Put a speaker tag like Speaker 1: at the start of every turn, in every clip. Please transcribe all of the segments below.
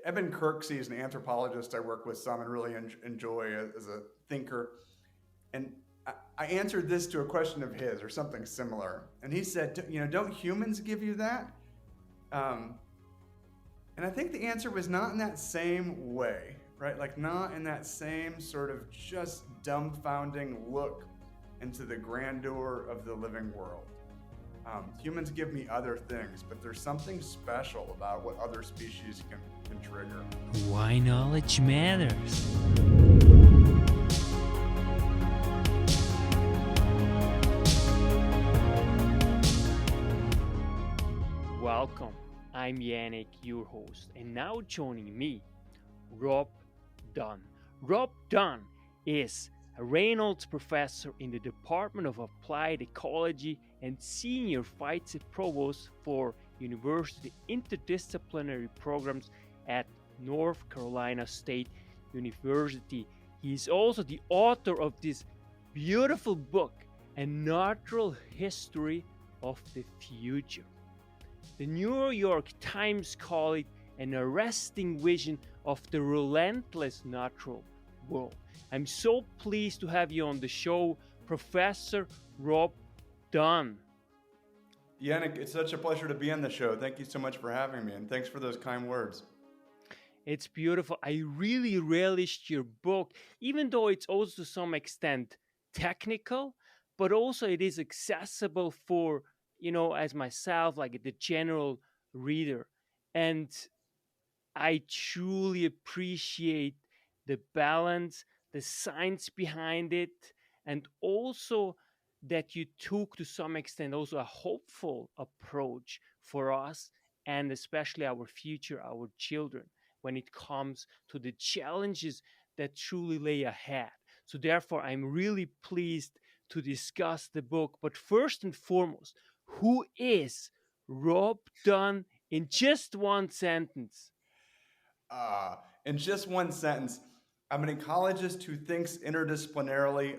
Speaker 1: Eben Kirksey is an anthropologist I work with some and really enjoy as a thinker. And I answered this to a question of his or something similar. And he said, don't humans give you that? Um, and I think the answer was not in that same way, right? Like, not in that same sort of just dumbfounding look into the grandeur of the living world. Humans give me other things, but there's something special about what other species can trigger.
Speaker 2: Why knowledge matters. Welcome, I'm Yannick, your host, and now joining me, Rob Dunn. Rob Dunn is a Reynolds Professor in the Department of Applied Ecology and Senior Vice Provost for University Interdisciplinary Programs at North Carolina State University. He is also the author of this beautiful book, A Natural History of the Future. The New York Times call it an arresting vision of the relentless natural world. I'm so pleased to have you on the show, Professor Rob Dunn.
Speaker 1: Yannick, it's such a pleasure to be on the show. Thank you so much for having me, and thanks for those kind words.
Speaker 2: It's beautiful. I really relished your book, even though it's also to some extent technical, but also it is accessible for, as myself, like the general reader. And I truly appreciate the balance, the science behind it, and also that you took to some extent also a hopeful approach for us and especially our future, our children, when it comes to the challenges that truly lay ahead. So therefore, I'm really pleased to discuss the book. But first and foremost, who is Rob Dunn in just one sentence?
Speaker 1: In just one sentence, I'm an ecologist who thinks interdisciplinarily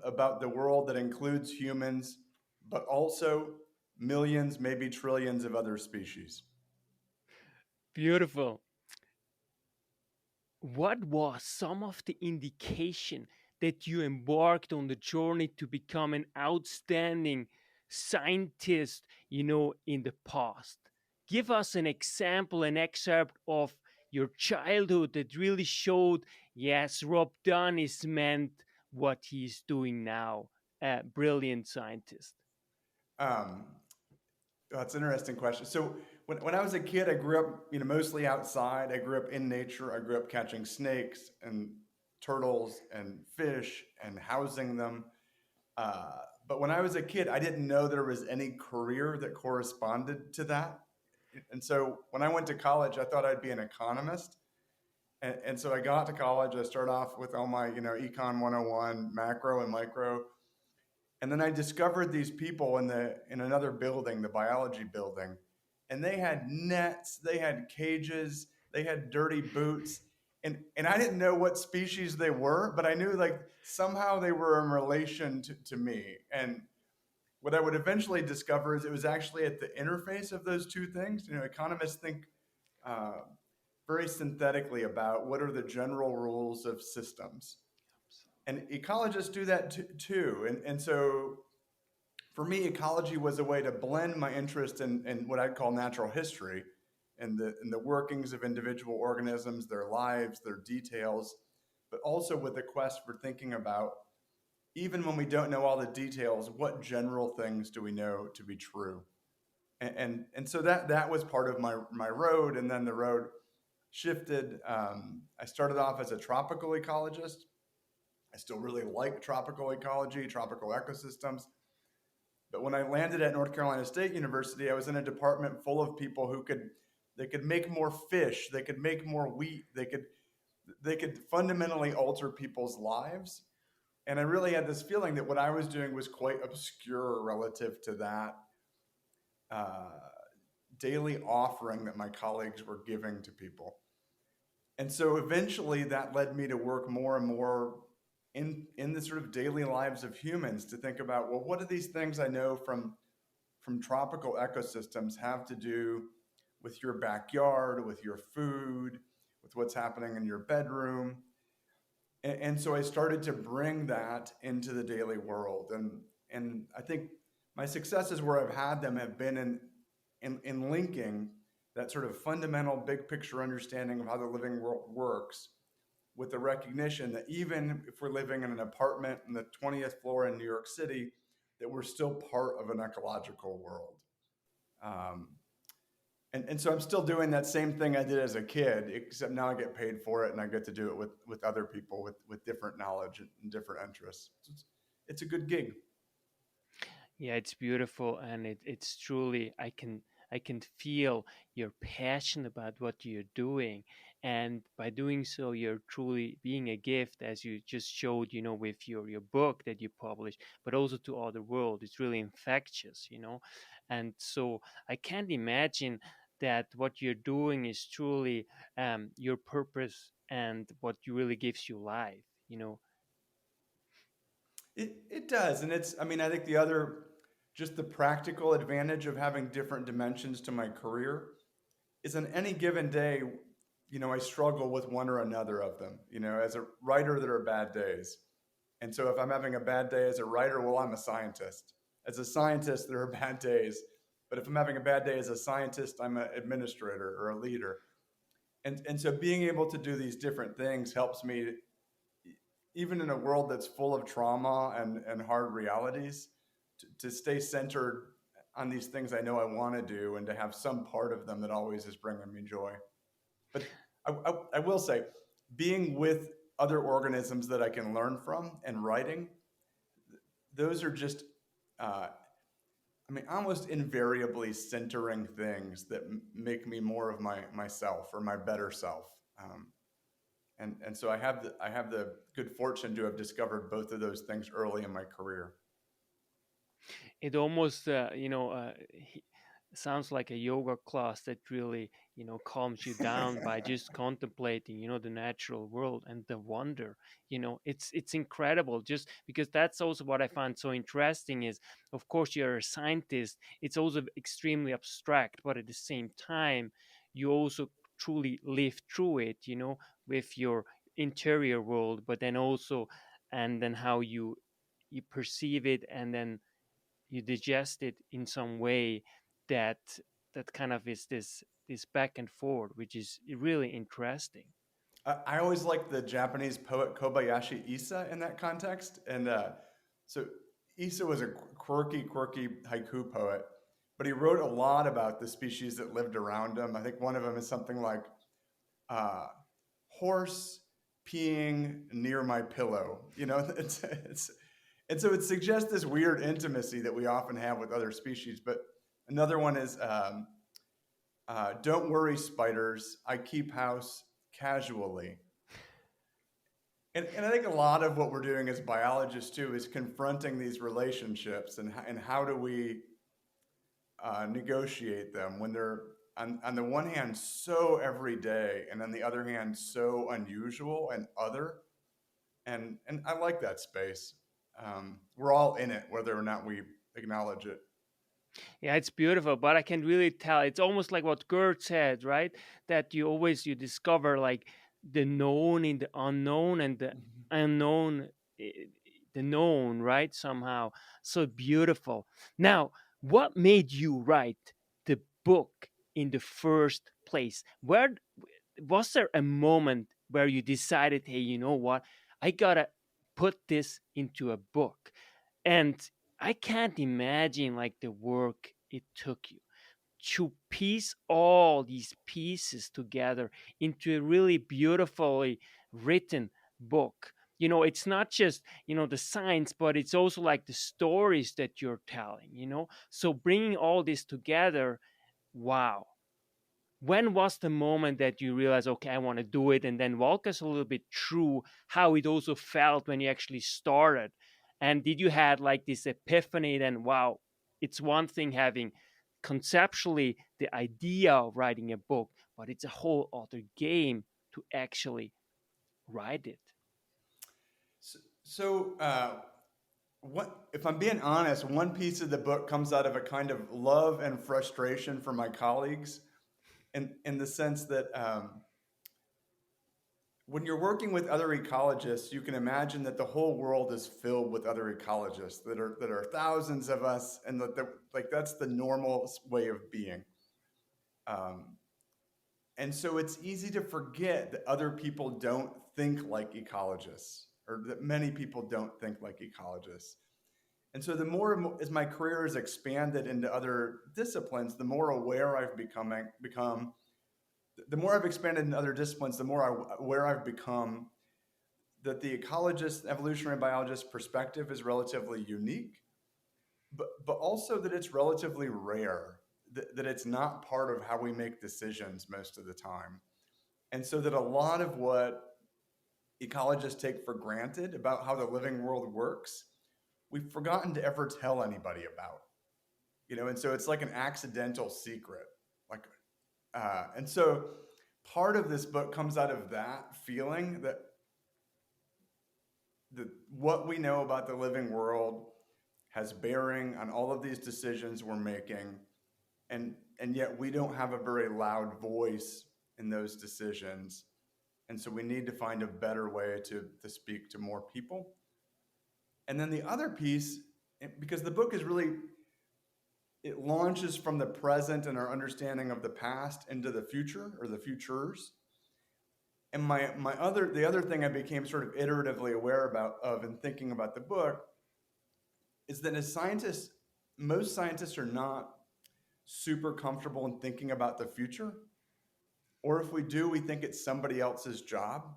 Speaker 1: about the world that includes humans, but also millions, maybe trillions of other species.
Speaker 2: Beautiful. What was some of the indication that you embarked on the journey to become an outstanding scientist, in the past? Give us an example, an excerpt of your childhood that really showed, yes, Rob Dunn is meant what he's doing now. A brilliant scientist.
Speaker 1: Um, that's an interesting question. So when I was a kid, I grew up, mostly outside. I grew up in nature. I grew up catching snakes and turtles and fish and housing them. Uh, but when I was a kid, I didn't know there was any career that corresponded to that. And so when I went to college, I thought I'd be an economist. And so I got to college. I started off with all my, Econ 101, macro and micro. And then I discovered these people in another building, the biology building, and they had nets, they had cages, they had dirty boots, and I didn't know what species they were, but I knew like somehow they were in relation to me. And what I would eventually discover is it was actually at the interface of those two things. Economists think uh, very synthetically about what are the general rules of systems. And ecologists do that too. And so for me, ecology was a way to blend my interest in what I'd call natural history and the workings of individual organisms, their lives, their details, but also with the quest for thinking about, even when we don't know all the details, what general things do we know to be true? And so that was part of my road, and then the road shifted. I started off as a tropical ecologist. I still really like tropical ecology, tropical ecosystems. But when I landed at North Carolina State University, I was in a department full of people who they could make more fish, they could make more wheat, they could fundamentally alter people's lives. And I really had this feeling that what I was doing was quite obscure relative to that uh, daily offering that my colleagues were giving to people. And so eventually that led me to work more and more in the sort of daily lives of humans, to think about, well, what do these things I know from tropical ecosystems have to do with your backyard, with your food, with what's happening in your bedroom. And so I started to bring that into the daily world. And I think my successes where I've had them have been in linking that sort of fundamental big picture understanding of how the living world works with the recognition that even if we're living in an apartment in the 20th floor in New York City, that we're still part of an ecological world. Um, and so I'm still doing that same thing I did as a kid, except now I get paid for it and I get to do it with other people with different knowledge and different interests. It's a good gig.
Speaker 2: Yeah, it's beautiful, and it's truly I can feel your passion about what you're doing, and by doing so, you're truly being a gift, as you just showed, with your book that you published, but also to all the world. It's really infectious. And so I can't imagine that what you're doing is truly your purpose and what you really gives you life.
Speaker 1: It does, and it's. I mean, I think the other, just the practical advantage of having different dimensions to my career is on any given day, I struggle with one or another of them. As a writer, there are bad days. And so if I'm having a bad day as a writer, well, I'm a scientist. As a scientist, there are bad days. But if I'm having a bad day as a scientist, I'm an administrator or a leader. And so being able to do these different things helps me, even in a world that's full of trauma and hard realities, to stay centered on these things I know I want to do and to have some part of them that always is bringing me joy. But I will say, being with other organisms that I can learn from and writing, those are just, almost invariably centering things that make me more of myself or my better self. And so I have the good fortune to have discovered both of those things early in my career.
Speaker 2: It almost sounds like a yoga class that really calms you down by just contemplating the natural world and the wonder. It's incredible, just because that's also what I find so interesting is, of course, you're a scientist. It's also extremely abstract, but at the same time you also truly live through it, with your interior world, but then also, and then how you perceive it, and then you digest it in some way that kind of is this back and forth, which is really interesting.
Speaker 1: I always liked the Japanese poet Kobayashi Isa in that context. And so Isa was a quirky haiku poet, but he wrote a lot about the species that lived around him. I think one of them is something like uh, horse peeing near my pillow. And so it suggests this weird intimacy that we often have with other species. But another one is don't worry, spiders. I keep house casually. And I think a lot of what we're doing as biologists too is confronting these relationships and how do we negotiate them when they're on the one hand so everyday and on the other hand so unusual and other. And I like that space. We're all in it, whether or not we acknowledge it.
Speaker 2: Yeah, it's beautiful, but I can really tell it's almost like what Gert said, right? That you discover like the known in the unknown, and the unknown the known, right? Somehow so beautiful. Now, what made you write the book in the first place? Where was there a moment where you decided, hey, you know what, I gotta put this into a book? And I can't imagine like the work it took you to piece all these pieces together into a really beautifully written book. It's not just the science, but it's also like the stories that you're telling. So bringing all this together, wow. When was the moment that you realized, okay, I want to do it? And then walk us a little bit through how it also felt when you actually started. And did you had like this epiphany then, wow, it's one thing having conceptually the idea of writing a book, but it's a whole other game to actually write it.
Speaker 1: So, what if I'm being honest? One piece of the book comes out of a kind of love and frustration for my colleagues, in the sense that when you're working with other ecologists, you can imagine that the whole world is filled with other ecologists that are thousands of us, and like that's the normal way of being. Um, and so it's easy to forget that other people don't think like ecologists, or that many people don't think like ecologists. And so the more as my career has expanded into other disciplines, the more aware I've become. The more I've expanded in other disciplines, the more aware I've become that the ecologist, evolutionary biologist perspective is relatively unique, but also that it's relatively rare, that it's not part of how we make decisions most of the time. And so that a lot of what ecologists take for granted about how the living world works, we've forgotten to ever tell anybody about. And so it's like an accidental secret. Like, and so part of this book comes out of that feeling that what we know about the living world has bearing on all of these decisions we're making, and yet we don't have a very loud voice in those decisions, and so we need to find a better way to speak to more people. And then the other piece, because the book is really, it launches from the present and our understanding of the past into the future or the futures. And the other thing I became sort of iteratively aware of in thinking about the book is that as scientists, most scientists are not super comfortable in thinking about the future. Or if we do, we think it's somebody else's job.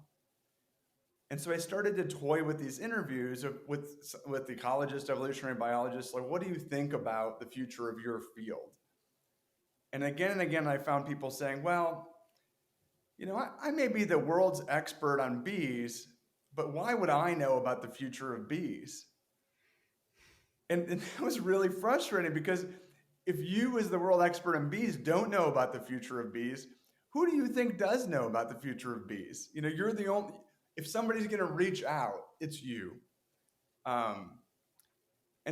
Speaker 1: And so I started to toy with these interviews with ecologists, evolutionary biologists, like, what do you think about the future of your field? And again, I found people saying, well, I may be the world's expert on bees, but why would I know about the future of bees? And it was really frustrating, because if you, as the world expert on bees, don't know about the future of bees, who do you think does know about the future of bees? You're the only, if somebody's going to reach out, it's you. And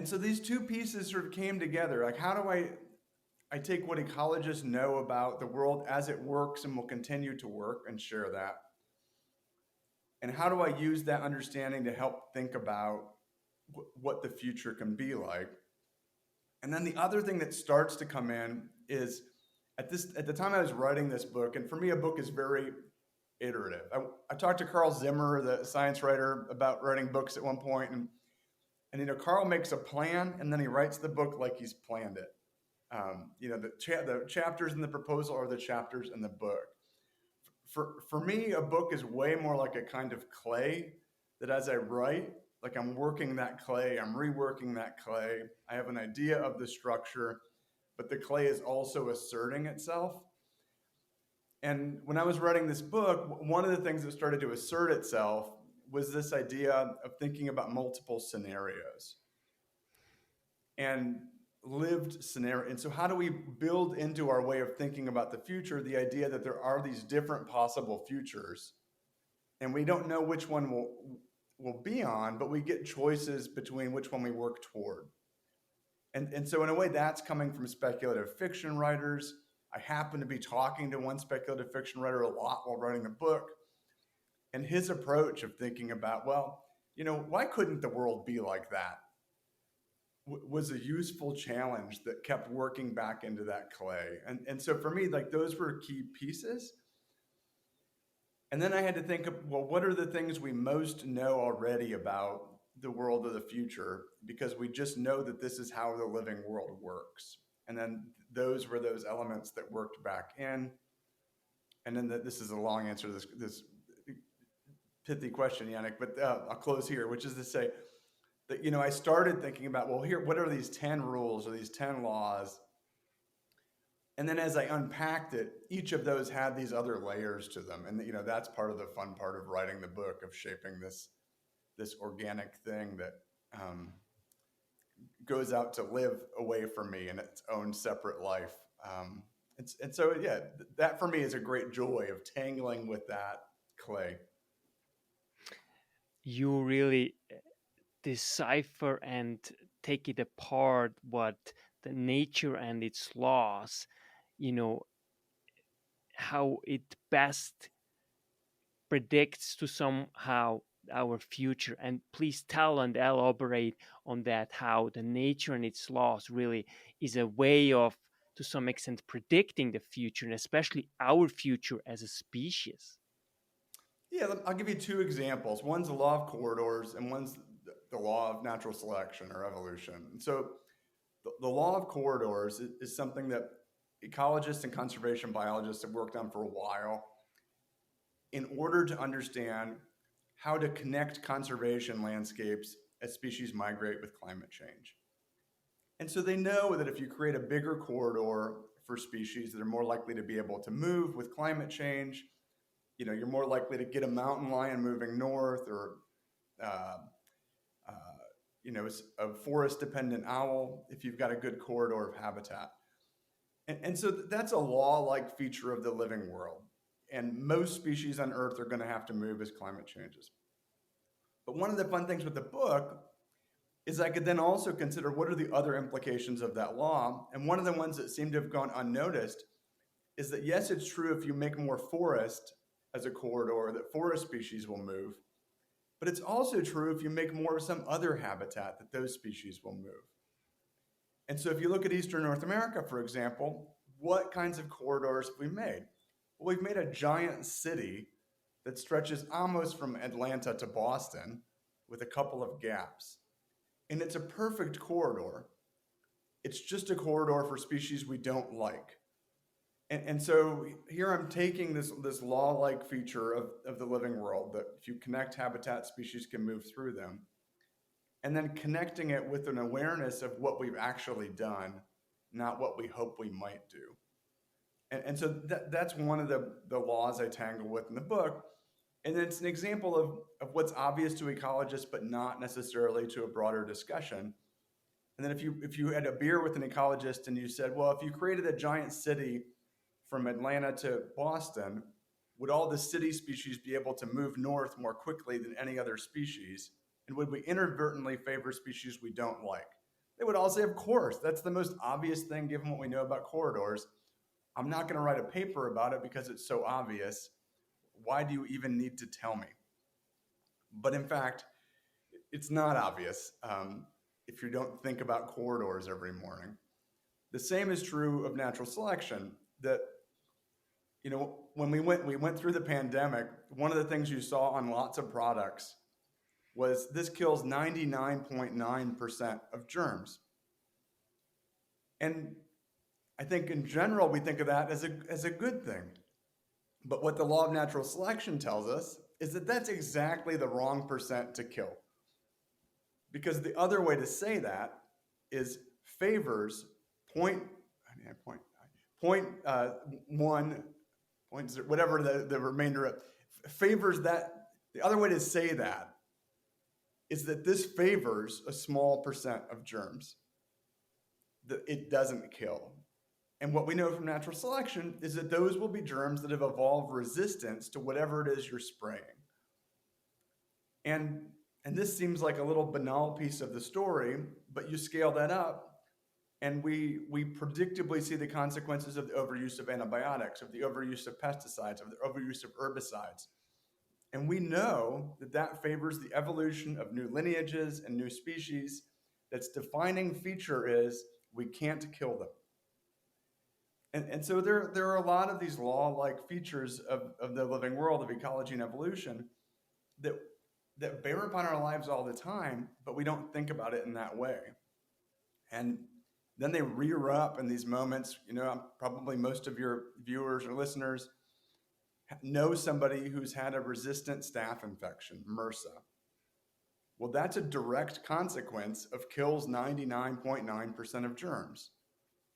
Speaker 1: so these two pieces sort of came together. Like, how do I take what ecologists know about the world as it works and will continue to work and share that? And how do I use that understanding to help think about what the future can be like? And then the other thing that starts to come in is at the time I was writing this book, and for me, a book is very iterative. I talked to Carl Zimmer, the science writer, about writing books at one point, and Carl makes a plan, and then he writes the book like he's planned it. The chapters in the proposal are the chapters in the book. For me, a book is way more like a kind of clay that as I write, like I'm working that clay, I'm reworking that clay. I have an idea of the structure, but the clay is also asserting itself. And when I was writing this book, one of the things that started to assert itself was this idea of thinking about multiple scenarios and lived scenario. And so how do we build into our way of thinking about the future the idea that there are these different possible futures, and we don't know which one will be on, but we get choices between which one we work toward. And so in a way, that's coming from speculative fiction writers. I happen to be talking to one speculative fiction writer a lot while writing the book, and his approach of thinking about, well, why couldn't the world be like that, was a useful challenge that kept working back into that clay. And so for me, like, those were key pieces. And then I had to think of, well, what are the things we most know already about the world of the future? Because we just know that this is how the living world works. And then those were those elements that worked back in. And then this is a long answer to this pithy question, Yannick, but I'll close here, which is to say, that, I started thinking about, well, here, what are these 10 rules or these 10 laws? And then as I unpacked it, each of those had these other layers to them. And, that's part of the fun part of writing the book, of shaping this organic thing that goes out to live away from me in its own separate life. And so, yeah, that for me is a great joy of tangling with that clay.
Speaker 2: You really decipher and take it apart, what the nature and its laws, how it best predicts to somehow our future. And please tell and elaborate on that, how the nature and its laws really is a way of, to some extent, predicting the future, and especially our future as a species.
Speaker 1: Yeah, I'll give you two examples. One's the law of corridors, and one's the law of natural selection or evolution. And so, the law of corridors is something that ecologists and conservation biologists have worked on for a while in order to understand how to connect conservation landscapes as species migrate with climate change. And so they know that if you create a bigger corridor for species that are more likely to be able to move with climate change, you're more likely to get a mountain lion moving north, or uh, uh, a forest-dependent owl if you've got a good corridor of habitat. And so that's a law-like feature of the living world. And most species on Earth are going to have to move as climate changes. But one of the fun things with the book is I could then also consider what are the other implications of that law. And one of the ones that seem to have gone unnoticed is that, yes, it's true if you make more forest as a corridor, that forest species will move. But it's also true if you make more of some other habitat, that those species will move. And so if you look at Eastern North America, for example, what kinds of corridors have we made? Well, we've made a giant city that stretches almost from Atlanta to Boston with a couple of gaps. And it's a perfect corridor. It's just a corridor for species we don't like. And so here I'm taking this law-like feature of the living world, that if you connect habitat, species can move through them, and then connecting it with an awareness of what we've actually done, not what we hope we might do. And so that's one of the laws I tangle with in the book. And it's an example of what's obvious to ecologists, but not necessarily to a broader discussion. And then if you had a beer with an ecologist and you said, well, if you created a giant city from Atlanta to Boston, would all the city species be able to move north more quickly than any other species? And would we inadvertently favor species we don't like? They would all say, of course, that's the most obvious thing given what we know about corridors. I'm not going to write a paper about it because it's so obvious. Why do you even need to tell me? But in fact, it's not obvious if you don't think about corridors every morning. The same is true of natural selection. That, when we went through the pandemic, one of the things you saw on lots of products was this kills 99.9% of germs. And I think in general, we think of that as a good thing. But what the law of natural selection tells us is that that's exactly the wrong percent to kill. Because the other way to say that is favors point one, whatever the remainder of, favors that. The other way to say that is that this favors a small percent of germs that it doesn't kill. And what we know from natural selection is that those will be germs that have evolved resistance to whatever it is you're spraying. And this seems like a little banal piece of the story, but you scale that up, and we predictably see the consequences of the overuse of antibiotics, of the overuse of pesticides, of the overuse of herbicides. And we know that that favors the evolution of new lineages and new species. That's defining feature is we can't kill them. And so there are a lot of these law-like features of the living world, of ecology and evolution, that bear upon our lives all the time, but we don't think about it in that way. And then they rear up in these moments. Probably most of your viewers or listeners know somebody who's had a resistant staph infection, MRSA. Well, that's a direct consequence of kills 99.9% of germs.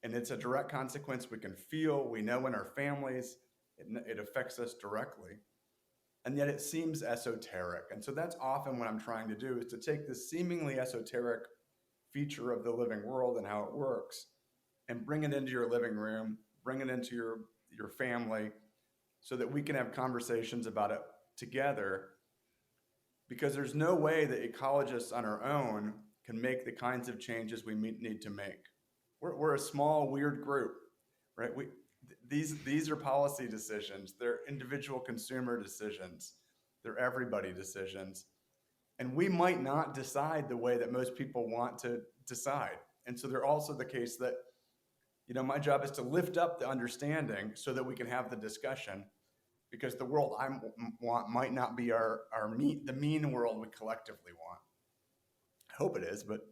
Speaker 1: And it's a direct consequence we can feel, we know in our families, it affects us directly. And yet it seems esoteric. And so that's often what I'm trying to do, is to take this seemingly esoteric feature of the living world and how it works and bring it into your living room, bring it into your family, so that we can have conversations about it together. Because there's no way that ecologists on our own can make the kinds of changes we need to make. We're a small, weird group, right? These are policy decisions. They're individual consumer decisions. they're everybody decisions. And we might not decide the way that most people want to decide. And so they're also the case that, my job is to lift up the understanding so that we can have the discussion, because the world I want might not be the mean world we collectively want. I hope it is, but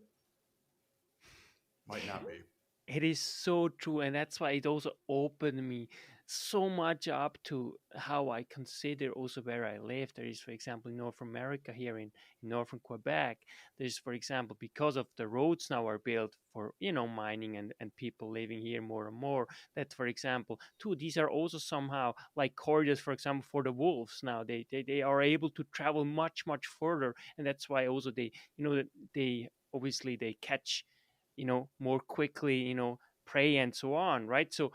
Speaker 1: might not be.
Speaker 2: It is so true, and that's why it also opened me so much up to how I consider also where I live. There is, for example, in North America, here in northern Quebec, there's, for example, because of the roads now are built for, mining and people living here more and more, that, for example, too, these are also somehow like corridors, for example, for the wolves. Now they are able to travel much, much further, and that's why also they obviously they catch, more quickly, prey and so on, right? So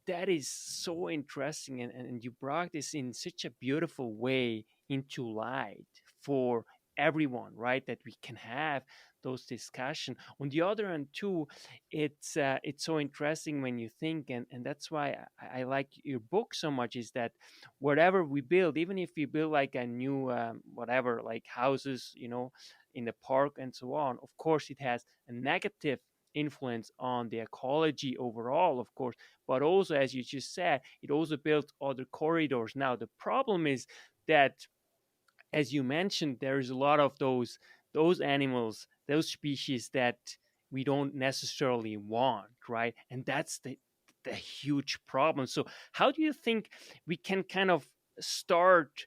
Speaker 2: that is so interesting, and you brought this in such a beautiful way into light for everyone, right? That we can have those discussion. On the other hand too, it's so interesting when you think, and that's why I like your book so much, is that whatever we build, even if we build like a new whatever, like houses, in the park and so on, of course it has a negative influence on the ecology overall, of course, but also, as you just said, it also built other corridors. Now the problem is that, as you mentioned, there's a lot of those animals, those species that we don't necessarily want, right? And that's the huge problem. So how do you think we can kind of start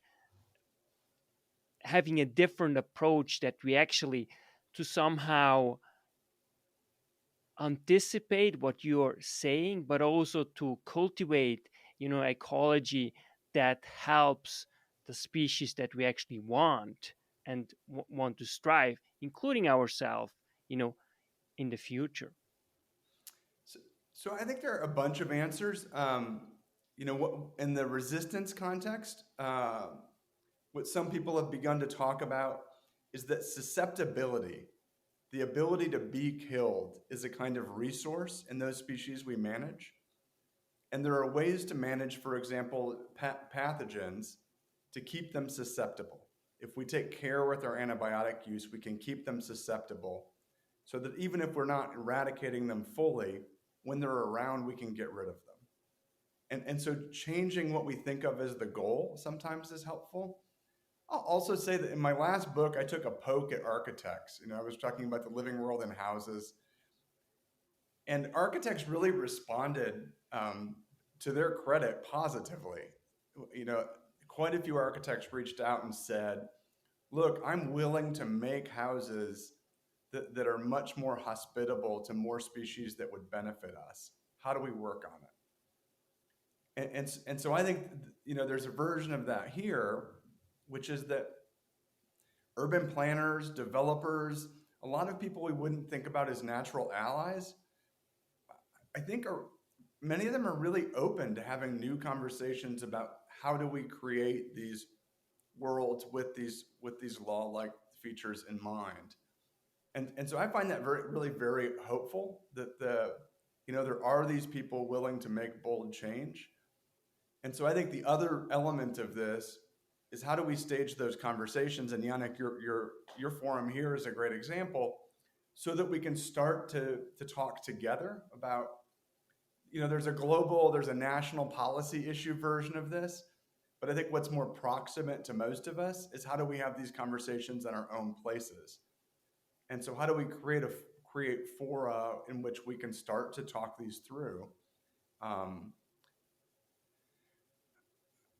Speaker 2: having a different approach, that we actually to somehow anticipate what you're saying, but also to cultivate, ecology that helps the species that we actually want and want to strive, including ourselves, you know, in the future?
Speaker 1: So, so I think there are a bunch of answers. What in the resistance context, what some people have begun to talk about is that susceptibility, the ability to be killed, is a kind of resource in those species we manage. And there are ways to manage, for example, pathogens to keep them susceptible. If we take care with our antibiotic use, we can keep them susceptible so that even if we're not eradicating them fully, when they're around, we can get rid of them. And so changing what we think of as the goal sometimes is helpful. I'll also say that in my last book, I took a poke at architects. I was talking about the living world in houses. And architects really responded, to their credit, positively. You know, Quite a few architects reached out and said, look, I'm willing to make houses that are much more hospitable to more species that would benefit us. How do we work on it? And so I think, there's a version of that here, which is that urban planners, developers, a lot of people we wouldn't think about as natural allies, I think many of them are really open to having new conversations about how do we create these worlds with these law-like features in mind. And so I find that really very hopeful that there are these people willing to make bold change. And so I think the other element of this is, how do we stage those conversations? And Yannick, your forum here is a great example, so that we can start to talk together about, there's a national policy issue version of this, but I think what's more proximate to most of us is, how do we have these conversations in our own places? And so how do we create fora in which we can start to talk these through? And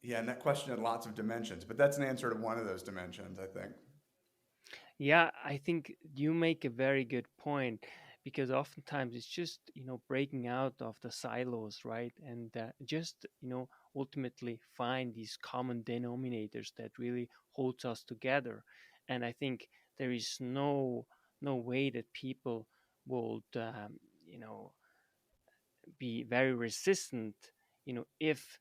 Speaker 1: that question had lots of dimensions, but that's an answer to one of those dimensions, I think.
Speaker 2: Yeah, I think you make a very good point, because oftentimes it's just, breaking out of the silos, right? And just, ultimately find these common denominators that really holds us together. And I think there is no way that people would, be very resistant, if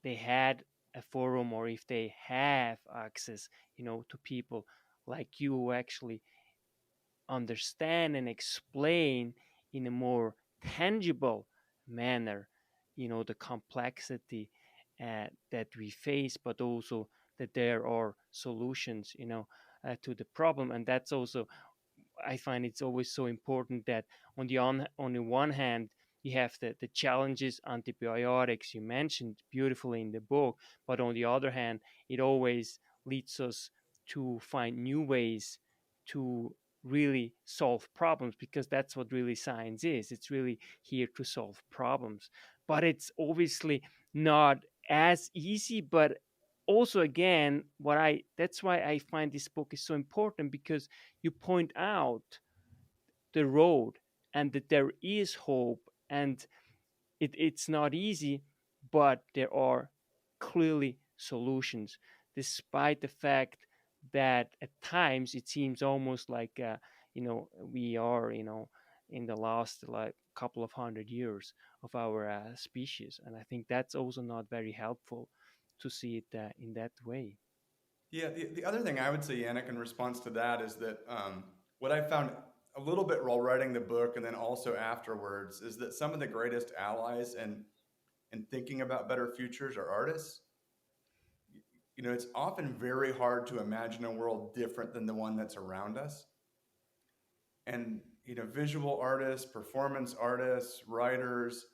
Speaker 2: they had a forum, or if they have access, to people like you, who actually understand and explain in a more tangible manner, the complexity that we face, but also that there are solutions, to the problem. And that's also, I find it's always so important that on the one hand, you have the challenges, antibiotics you mentioned beautifully in the book, but on the other hand, it always leads us to find new ways to really solve problems, because that's what really science is. It's really here to solve problems, but it's obviously not as easy. But also, again, what I that's why I find this book is so important, because you point out the road and that there is hope, and it's not easy, but there are clearly solutions, despite the fact that at times it seems almost like we are in the last like couple of 100 years of our species. And I think that's also not very helpful to see it in that way.
Speaker 1: Yeah, the other thing I would say, Yannick, in response to that is that what I found a little bit while writing the book and then also afterwards is that some of the greatest allies in thinking about better futures are artists. It's often very hard to imagine a world different than the one that's around us. And, visual artists, performance artists, writers,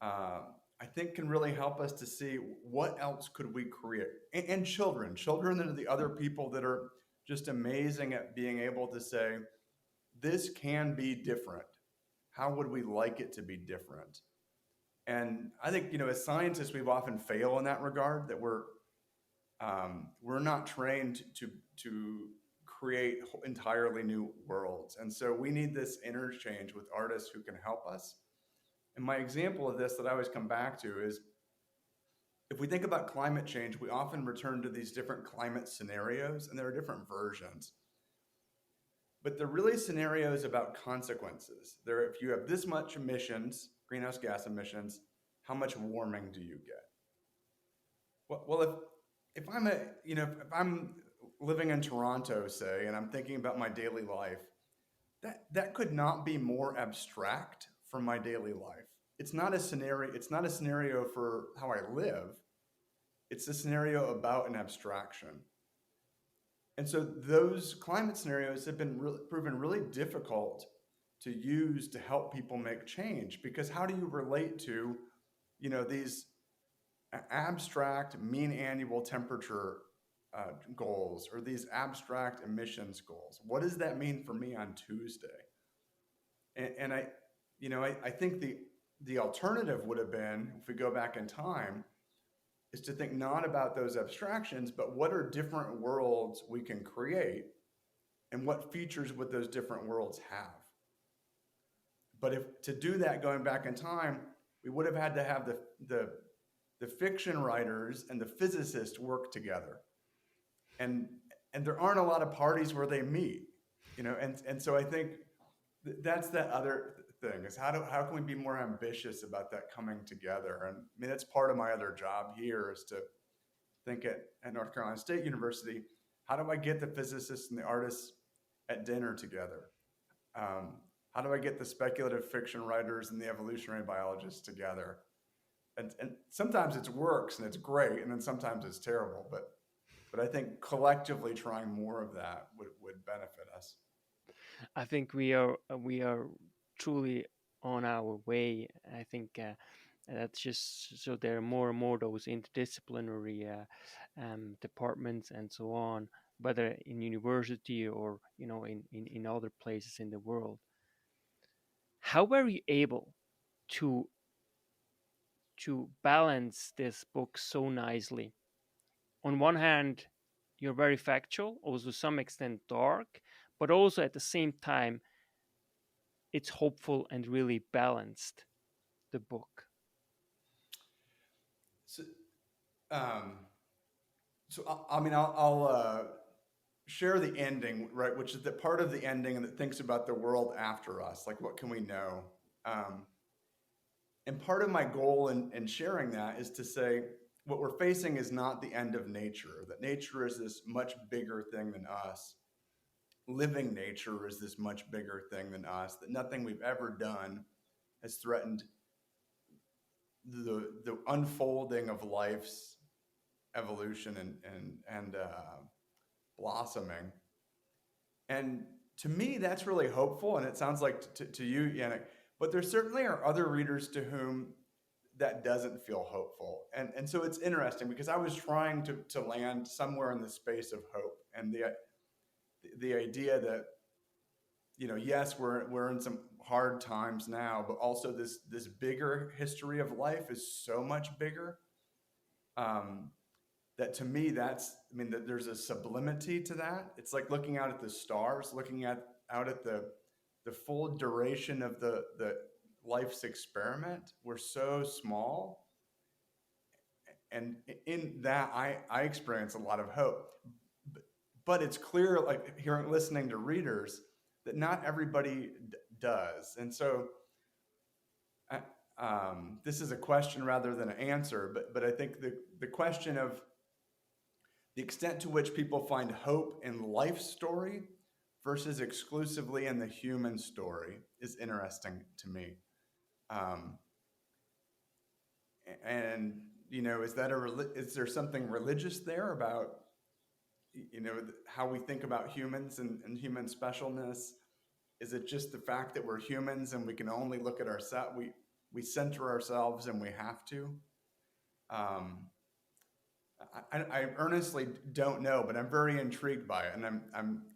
Speaker 1: uh, I think can really help us to see what else could we create. And children are the other people that are just amazing at being able to say, this can be different. How would we like it to be different? And I think, as scientists, we've often failed in that regard, that we're not trained to create entirely new worlds. And so we need this interchange with artists who can help us. And my example of this that I always come back to is, if we think about climate change, we often return to these different climate scenarios, and there are different versions. But they're really scenarios about consequences. If you have this much emissions, greenhouse gas emissions, how much warming do you get? Well, if I'm living in Toronto, say, and I'm thinking about my daily life, that could not be more abstract from my daily life. It's not a scenario. It's not a scenario for how I live. It's a scenario about an abstraction. And so those climate scenarios have been proven really difficult to use to help people make change, because how do you relate to, these abstract mean annual temperature goals, or these abstract emissions goals? What does that mean for me on Tuesday? And I think the alternative would have been, if we go back in time, is to think not about those abstractions, but what are different worlds we can create, and what features would those different worlds have? But if to do that, going back in time, we would have had to have the fiction writers and the physicists work together, and there aren't a lot of parties where they meet, and so I think that's that other thing, is how can we be more ambitious about that coming together? And I mean, that's part of my other job here, is to think at North Carolina State University, how do I get the physicists and the artists at dinner together? How do I get the speculative fiction writers and the evolutionary biologists together? And sometimes it works and it's great, and then sometimes it's terrible. But I think collectively trying more of that would benefit us.
Speaker 2: I think we are truly on our way. I think that's just so there are more and more those interdisciplinary departments and so on, whether in university or in other places in the world. How were you able to balance this book so nicely? On one hand, you're very factual, also to some extent dark, but also at the same time it's hopeful and really balanced, the book.
Speaker 1: So, um, I'll share the ending, right? Which is the part of the ending that thinks about the world after us, like what can we know? Um, and part of my goal in sharing that is to say, what we're facing is not the end of nature, that nature is this much bigger thing than us. Living nature is this much bigger thing than us, that nothing we've ever done has threatened the unfolding of life's evolution and blossoming. And to me, that's really hopeful. And it sounds like to you, Yannick, but there certainly are other readers to whom that doesn't feel hopeful. And so it's interesting because I was trying to land somewhere in the space of hope and the idea that, yes, we're in some hard times now, but also this bigger history of life is so much bigger. That to me, that there's a sublimity to that. It's like looking out at the stars, looking out at the full duration of the life's experiment. We're so small, and in that, I experience a lot of hope. But it's clear, like hearing, listening to readers, that not everybody does, and so. This is a question rather than an answer, but I think the question of the extent to which people find hope in life story versus exclusively in the human story is interesting to me. Um, and is there something religious there about how we think about humans and human specialness? Is it just the fact that we're humans and we can only look at ourselves? We center ourselves and we have to. I earnestly don't know, but I'm very intrigued by it, and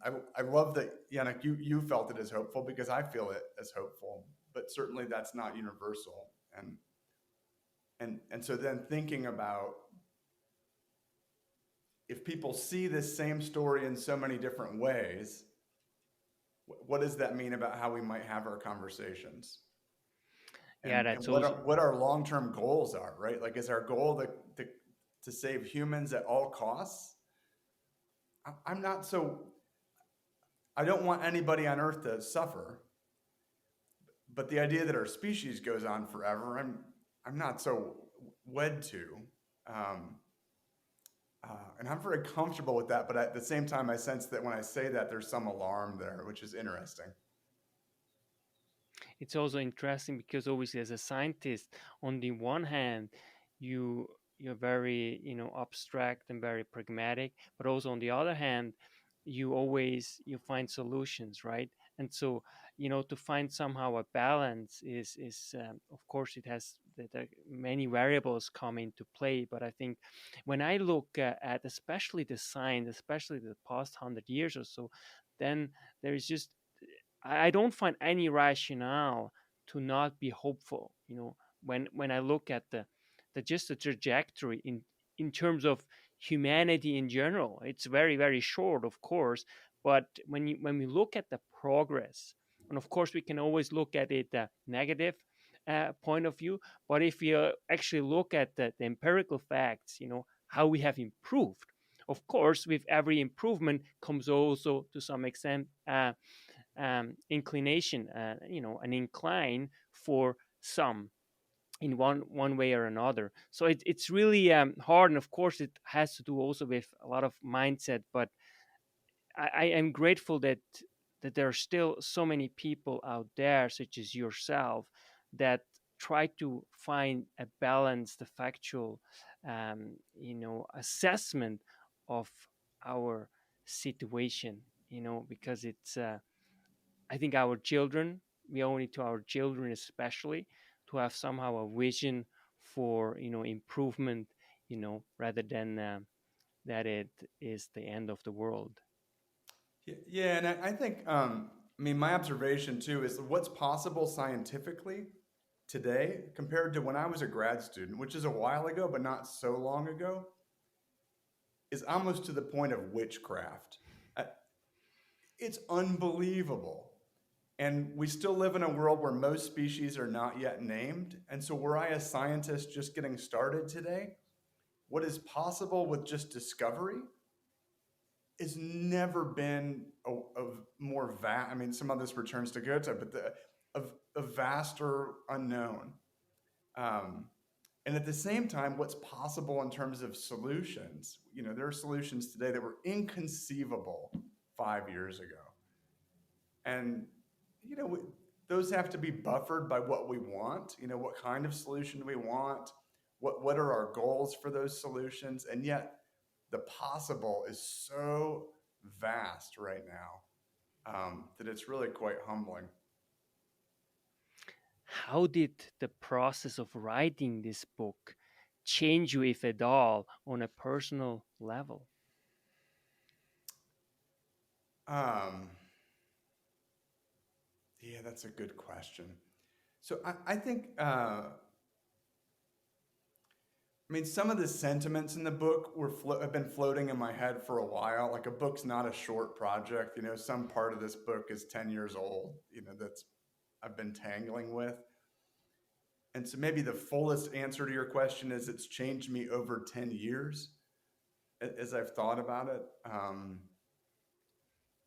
Speaker 1: I love that, Yannick, you felt it as hopeful because I feel it as hopeful, but certainly that's not universal, and so then thinking about if people see this same story in so many different ways, what does that mean about how we might have our conversations?
Speaker 2: Yeah,
Speaker 1: And
Speaker 2: that's also
Speaker 1: what our long-term goals are, right? Like, is our goal to save humans at all costs? I'm not so, I don't want anybody on Earth to suffer, but the idea that our species goes on forever, I'm not so wed to. Um, and I'm very comfortable with that, but at the same time, I sense that when I say that, there's some alarm there, which is interesting.
Speaker 2: it's also interesting because obviously as a scientist, on the one hand, you're very abstract and very pragmatic, but also on the other hand, you find solutions, right? And so to find somehow a balance is of course it has the many variables come into play. But I think when I look at especially the science, especially the past 100 years or so, then there is just I don't find any rationale to not be hopeful. When I look at the just the trajectory in terms of humanity in general, it's very very short, of course. But when we look at the progress, and of course we can always look at it negative point of view, but if you actually look at the empirical facts, how we have improved. Of course, with every improvement comes also to some extent inclination, an incline for some in one way or another. So it's really hard, and of course it has to do also with a lot of mindset. But I am grateful that there are still so many people out there, such as yourself, that try to find a balanced, factual, assessment of our situation. Because it's I think our children, we owe it to our children especially to have somehow a vision for improvement, rather than that it is the end of the world.
Speaker 1: Yeah, and I think, my observation too is what's possible scientifically today compared to when I was a grad student, which is a while ago, but not so long ago, is almost to the point of witchcraft. Uh, It's unbelievable. And we still live in a world where most species are not yet named. And so, were I a scientist just getting started today, what is possible with just discovery has never been a more vast. I mean, some of this returns to Goethe, but of a vaster unknown. Um, and at the same time, what's possible in terms of solutions? There are solutions today that were inconceivable 5 years ago, and you know those have to be buffered by what we want. What kind of solution do we want? what are our goals for those solutions? And yet the possible is so vast right now, that it's really quite humbling.
Speaker 2: How did the process of writing this book change you, if at all, on a personal level?
Speaker 1: Um, yeah, that's a good question. So I think, I mean, some of the sentiments in the book have been floating in my head for a while. Like, a book's not a short project. Some part of this book is 10 years old, that's I've been tangling with. And so maybe the fullest answer to your question is it's changed me over 10 years as I've thought about it.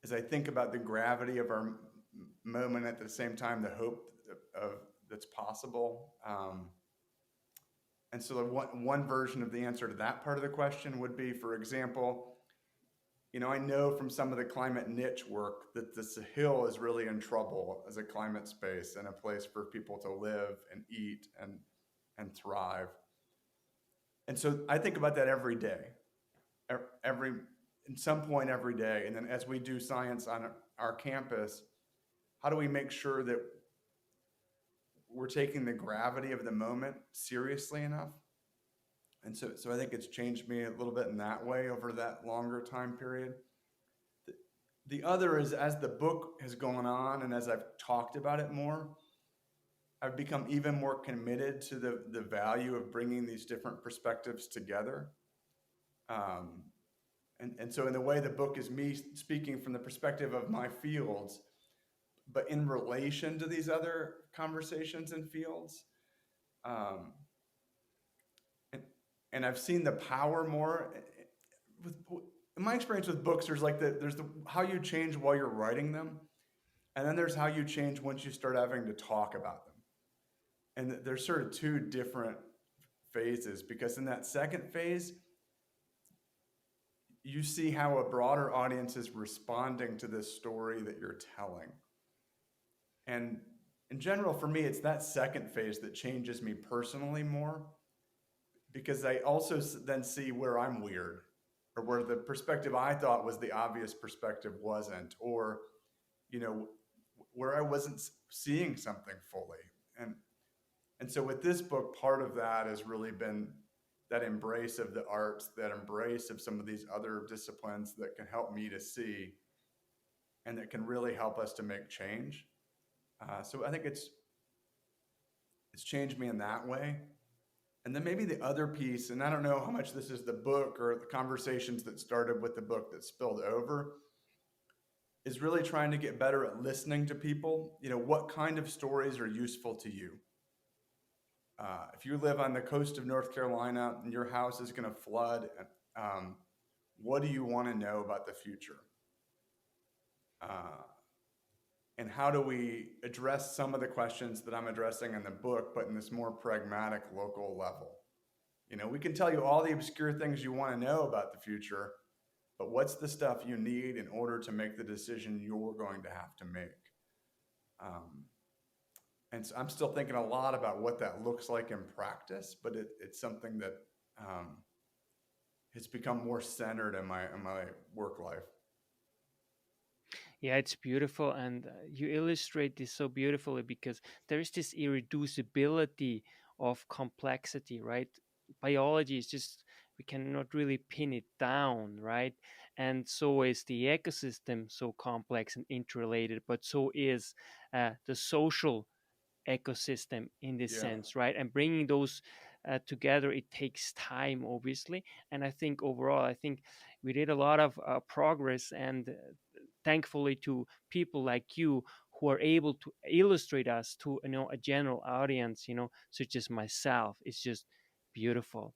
Speaker 1: As I think about the gravity of our moment, at the same time, the hope of that's possible. And so the one version of the answer to that part of the question would be, for example, I know from some of the climate niche work that the Sahel is really in trouble as a climate space and a place for people to live and eat and thrive. And so I think about that every day, every in some point every day. And then as we do science on our campus, how do we make sure that we're taking the gravity of the moment seriously enough? And so I think it's changed me a little bit in that way over that longer time period. The other is, as the book has gone on and as I've talked about it more, I've become even more committed to the value of bringing these different perspectives together. And so in a way, the book is me speaking from the perspective of my fields, but in relation to these other conversations and fields. Um, and I've seen the power more. In my experience with books, there's the how you change while you're writing them, and then there's how you change once you start having to talk about them. And there's sort of two different phases, because in that second phase, you see how a broader audience is responding to this story that you're telling. And in general, for me, it's that second phase that changes me personally more, because I also then see where I'm weird, or where the perspective I thought was the obvious perspective wasn't, or, where I wasn't seeing something fully. And so with this book, part of that has really been that embrace of the arts, that embrace of some of these other disciplines that can help me to see and that can really help us to make change. So I think it's changed me in that way. And then maybe the other piece, and I don't know how much this is the book or the conversations that started with the book that spilled over, is really trying to get better at listening to people. What kind of stories are useful to you? If you live on the coast of North Carolina and your house is going to flood, what do you want to know about the future? And how do we address some of the questions that I'm addressing in the book, but in this more pragmatic local level? We can tell you all the obscure things you want to know about the future, but what's the stuff you need in order to make the decision you're going to have to make? And so I'm still thinking a lot about what that looks like in practice, but it's something that has become more centered in my work life.
Speaker 2: Yeah, it's beautiful, and you illustrate this so beautifully, because there is this irreducibility of complexity, right? Biology is just, we cannot really pin it down, right? And so is the ecosystem so complex and interrelated, but so is the social ecosystem in this
Speaker 1: Yeah.
Speaker 2: sense, right? And bringing those together, it takes time, obviously. And I think overall, I think we did a lot of progress, and thankfully to people like you who are able to illustrate us to a general audience, such as myself. It's just beautiful.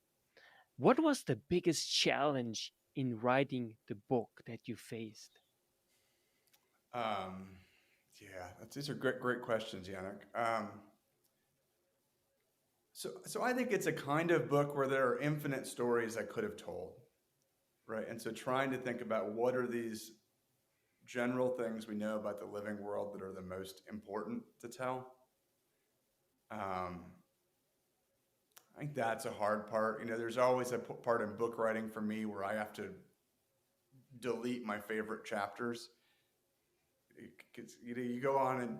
Speaker 2: What was the biggest challenge in writing the book that you faced?
Speaker 1: Um, yeah, these are great questions, Yannick. So I think it's a kind of book where there are infinite stories I could have told, right? And so trying to think about what are these general things we know about the living world that are the most important to tell. I think that's a hard part. There's always a part in book writing for me where I have to delete my favorite chapters. You go on and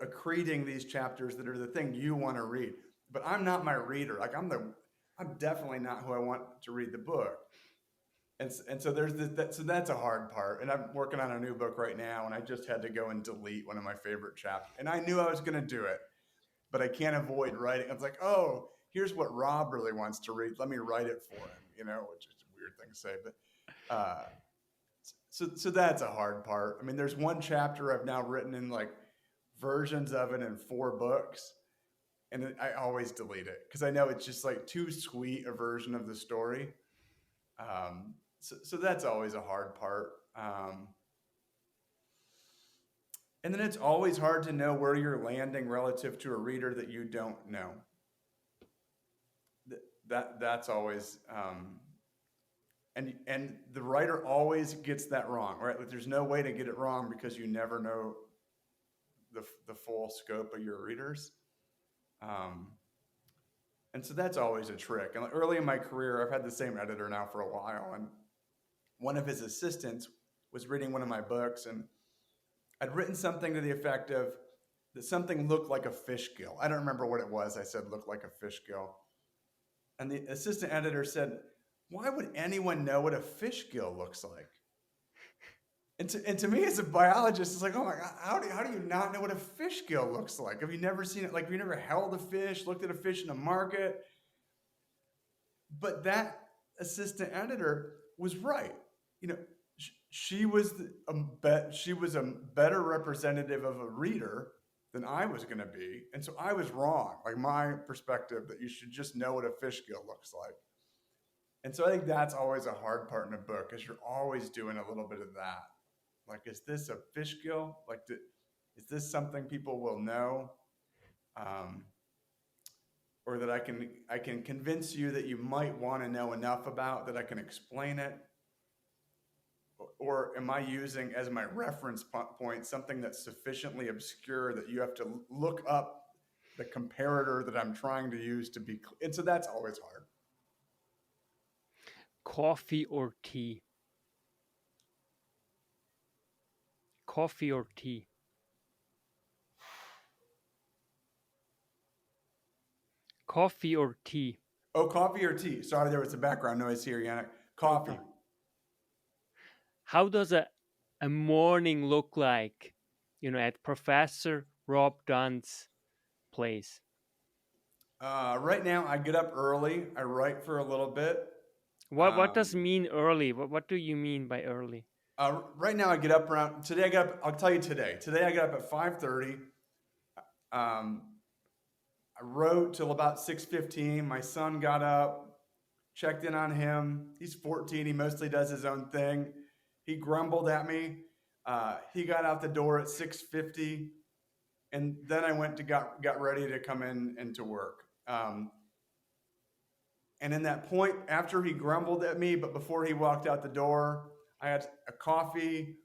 Speaker 1: accreting these chapters that are the thing you want to read, but I'm not my reader. Like I'm definitely not who I want to read the book. And so so that's a hard part. And I'm working on a new book right now, and I just had to go and delete one of my favorite chapters. And I knew I was going to do it, but I can't avoid writing. I was like, oh, here's what Rob really wants to read. Let me write it for him, which is a weird thing to say. But so that's a hard part. I mean, there's one chapter I've now written in like versions of it in 4 books. And I always delete it because I know it's just like too sweet a version of the story. So that's always a hard part. And then it's always hard to know where you're landing relative to a reader that you don't know. That's always, and the writer always gets that wrong, right? Like there's no way to get it wrong because you never know the full scope of your readers. And so that's always a trick. And early in my career, I've had the same editor now for a while, and one of his assistants was reading one of my books, and I'd written something to the effect of that something looked like a fish gill. I don't remember what it was. I said looked like a fish gill. And the assistant editor said, why would anyone know what a fish gill looks like? And to me as a biologist, it's like, oh my God, how do you not know what a fish gill looks like? Have you never seen it? Like, have you never held a fish, looked at a fish in a market? But that assistant editor was right. She was a better representative of a reader than I was going to be. And so I was wrong. Like my perspective that you should just know what a fish gill looks like. And so I think that's always a hard part in a book because you're always doing a little bit of that. Like, is this a fish gill? Like, is this something people will know? Or that I can convince you that you might want to know enough about that I can explain it? Or am I using as my reference point something that's sufficiently obscure that you have to look up the comparator that I'm trying to use to be? And so that's always hard.
Speaker 2: Coffee or tea? Coffee or tea? Coffee or tea?
Speaker 1: Oh, coffee or tea? Sorry, there was a background noise here, Yannick. Coffee.
Speaker 2: How does a morning look like, at Professor Rob Dunn's place?
Speaker 1: Right now, I get up early. I write for a little bit.
Speaker 2: What does mean early? What do you mean by early?
Speaker 1: Right now, I get up around. Today, I got up. I'll tell you today. Today, I got up at 5:30. I wrote till about 6:15. My son got up, checked in on him. He's 14. He mostly does his own thing. He grumbled at me. He got out the door at 6:50, and then I went to got ready to come into work. And in that point, after he grumbled at me, but before he walked out the door, I had a coffee.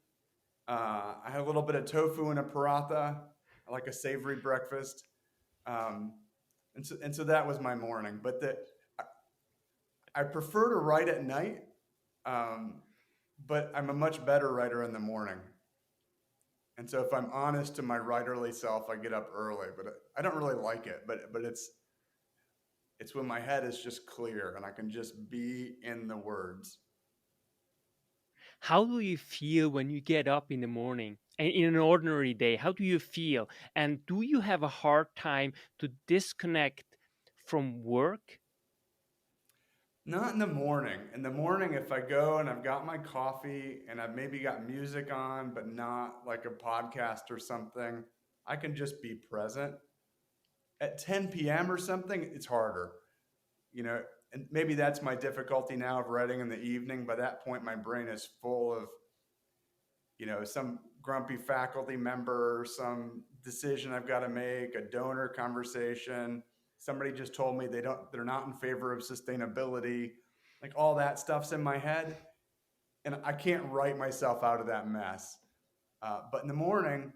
Speaker 1: I had a little bit of tofu and a paratha. I like a savory breakfast. And so that was my morning. But I prefer to write at night, but I'm a much better writer in the morning. And so if I'm honest to my writerly self, I get up early, but I don't really like it. But it's when my head is just clear and I can just be in the words.
Speaker 2: How do you feel when you get up in the morning? And in an ordinary day, how do you feel? And do you have a hard time to disconnect from work?
Speaker 1: Not in the morning. In the morning, if I go and I've got my coffee and I've maybe got music on, but not like a podcast or something, I can just be present. At 10 p.m. or something, it's harder. And maybe that's my difficulty now of writing in the evening. By that point, my brain is full of, some grumpy faculty member, some decision I've got to make, a donor conversation. Somebody just told me they're not in favor of sustainability. Like all that stuff's in my head. And I can't write myself out of that mess. But in the morning,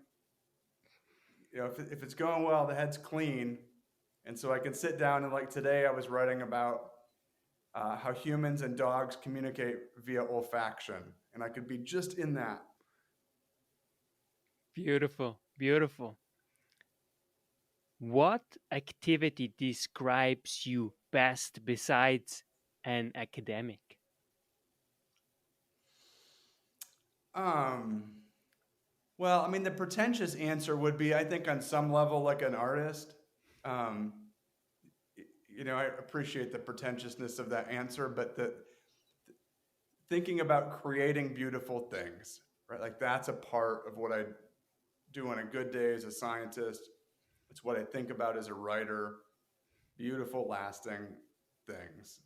Speaker 1: if it's going well, the head's clean, And so I can sit down and like today I was writing about how humans and dogs communicate via olfaction. And I could be just in that.
Speaker 2: Beautiful, beautiful. What activity describes you best besides an academic?
Speaker 1: Um, well, I mean, the pretentious answer would be, I think, on some level, like an artist. Um, I appreciate the pretentiousness of that answer, but the thinking about creating beautiful things, right? Like that's a part of what I do on a good day as a scientist. It's what I think about as a writer. Beautiful, lasting things.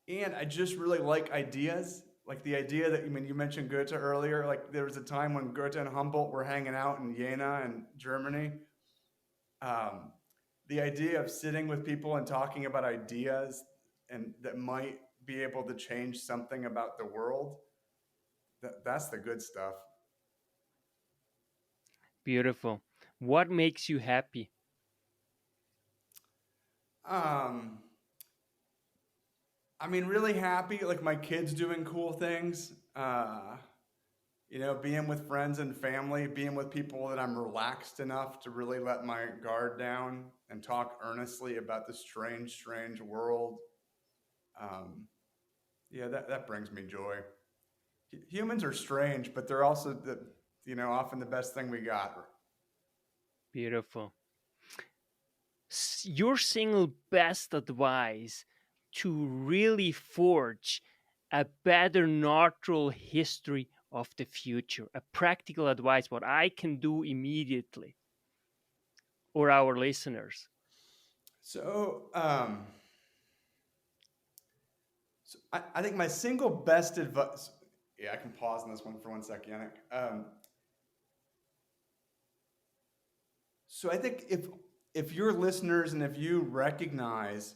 Speaker 1: And I just really like ideas. Like the idea that, I mean, you mentioned Goethe earlier. Like there was a time when Goethe and Humboldt were hanging out in Jena in Germany. Um, the idea of sitting with people and talking about ideas and that might be able to change something about the world, that's the good stuff.
Speaker 2: Beautiful. What makes you happy?
Speaker 1: Um, I mean, really happy, like my kids doing cool things. Being with friends and family, being with people that I'm relaxed enough to really let my guard down and talk earnestly about the strange, strange world. Um, yeah, that brings me joy. Humans are strange, but they're also often the best thing we got.
Speaker 2: Beautiful. Your single best advice to really forge a better natural history of the future, a practical advice, what I can do immediately, or our listeners.
Speaker 1: So, I think my single best advice. Yeah, I can pause on this one for 1 second, Yannick. So I think if your listeners and if you recognize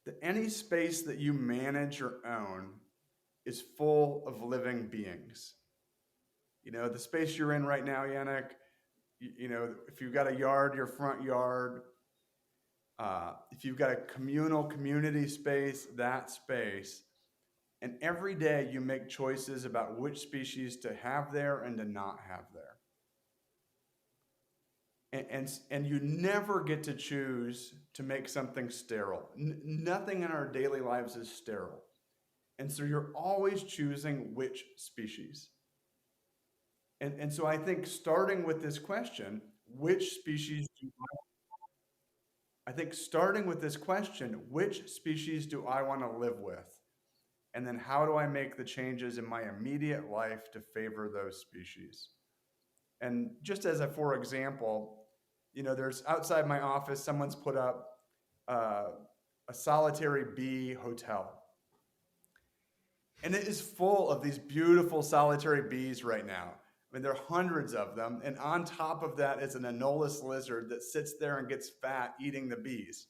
Speaker 1: that any space that you manage or own is full of living beings. The space you're in right now, Yannick, if you've got a yard, your front yard, if you've got a communal community space, that space, and every day you make choices about which species to have there and to not have there. And you never get to choose to make something sterile. Nothing in our daily lives is sterile. And so you're always choosing which species. And so I think starting with this question, which species do I think starting with this question, which species do I want to live with? And then how do I make the changes in my immediate life to favor those species? And just as a for example, there's outside my office, someone's put up uh, a solitary bee hotel. And it is full of these beautiful solitary bees right now. I mean, there are hundreds of them. And on top of that is an anolis lizard that sits there and gets fat eating the bees.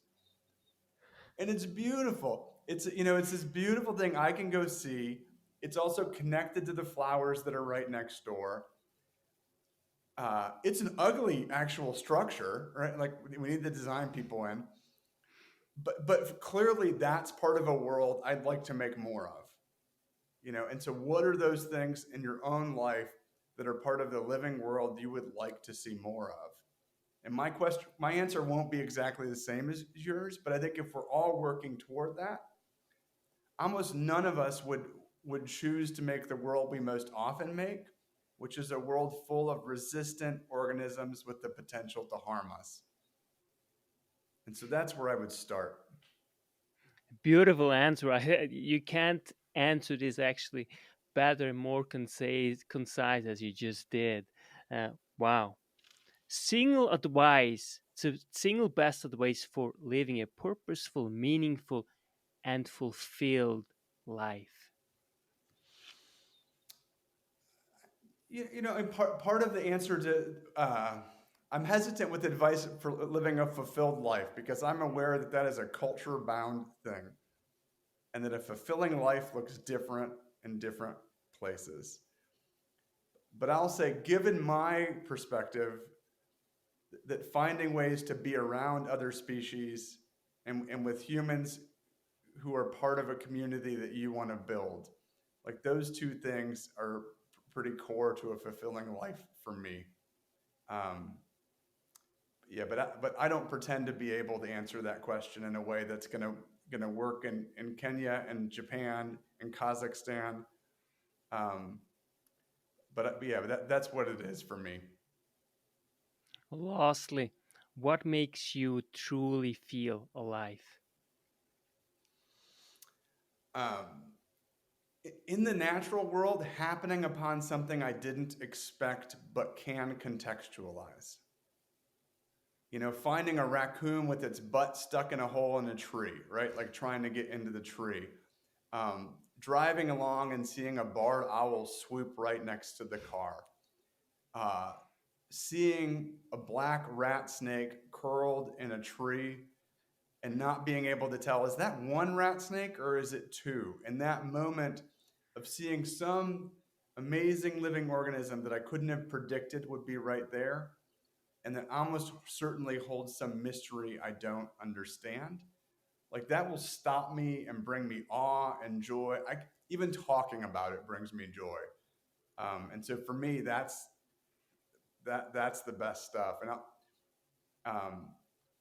Speaker 1: And it's beautiful. It's this beautiful thing I can go see. It's also connected to the flowers that are right next door. It's an ugly actual structure, right? Like we need the design people in. But clearly that's part of a world I'd like to make more of. And so what are those things in your own life that are part of the living world you would like to see more of? And my answer won't be exactly the same as yours, but I think if we're all working toward that, almost none of us would choose to make the world we most often make, which is a world full of resistant organisms with the potential to harm us. And so that's where I would start.
Speaker 2: Beautiful answer. You can't answer this actually better and more concise as you just did. Wow. Single advice, so single best advice for living a purposeful, meaningful, and fulfilled life.
Speaker 1: And part of the answer to I'm hesitant with advice for living a fulfilled life because I'm aware that that is a culture bound thing, and that a fulfilling life looks different in different places. But I'll say, given my perspective, that finding ways to be around other species and with humans who are part of a community that you want to build, like those two things are pretty core to a fulfilling life for me. Yeah, but I don't pretend to be able to answer that question in a way that's gonna work in Kenya and Japan and Kazakhstan. But yeah, that's what it is for me.
Speaker 2: Lastly, what makes you truly feel alive?
Speaker 1: In the natural world, happening upon something I didn't expect but can contextualize. You know, finding a raccoon with its butt stuck in a hole in a tree, right? Like trying to get into the tree. Driving along and seeing a barred owl swoop right next to the car. Seeing a black rat snake curled in a tree and not being able to tell, is that one rat snake or is it two? And that moment of seeing some amazing living organism that I couldn't have predicted would be right there, and that almost certainly holds some mystery I don't understand, like that will stop me and bring me awe and joy. Even talking about it brings me joy. And so for me, that's the best stuff.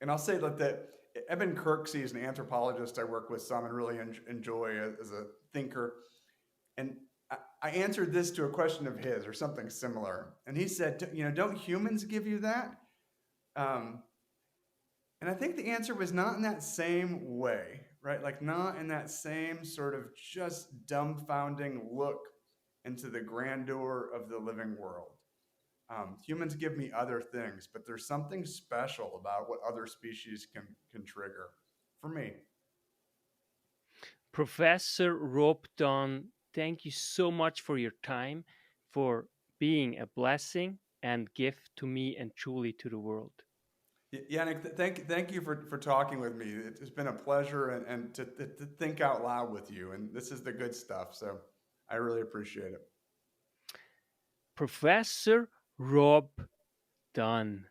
Speaker 1: And I'll say that Eben Kirksey is an anthropologist I work with some and really enjoy as a thinker. And I answered this to a question of his or something similar. And he said, you know, don't humans give you that? And I think the answer was not in that same way, right? Like not in that same sort of just dumbfounding look into the grandeur of the living world. Humans give me other things, but there's something special about what other species can trigger for me.
Speaker 2: Professor Rob Dunn, thank you so much for your time, for being a blessing and gift to me and truly to the world.
Speaker 1: Yannick, thank you for talking with me. It's been a pleasure and to think out loud with you. And this is the good stuff. So I really appreciate it.
Speaker 2: Professor Rob Dunn.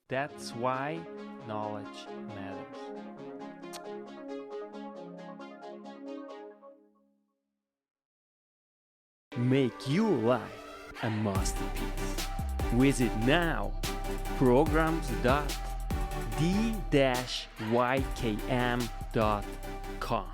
Speaker 2: That's why knowledge matters. Make your life a masterpiece. Visit now programs.d-ykm.com.